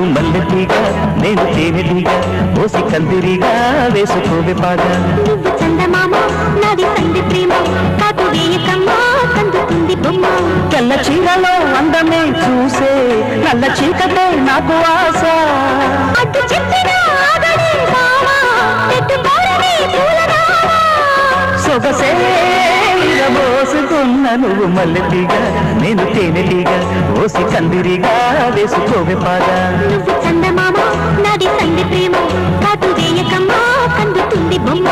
నువ్వు మల్లెటీగా నేను తేనెటీగా ఓసి కందిరిగా వేసుకోవే పాగా. నువ్వు చందమామ నాది సంధి ప్రేమ కాటు వేయకమ్మా కందుతుంది బొమ్మ. తెల్ల చీరలో అందమే చూసే నల్ల చీకటే నాకు ఆశ. అటు చెప్పిన ఆగడే మామా పెట్టుకోరని పూలరామా. సొగసే మోసుకున్న నువ్వు మల్లెటీగా నేను తేనెటీగా ఓసి కందిరిగా వేసుకోవే పాగా. నువ్వు చందమామ నాది సంధి ప్రేమ కాటు వేయకమ్మా కందుతుంది బొమ్మ.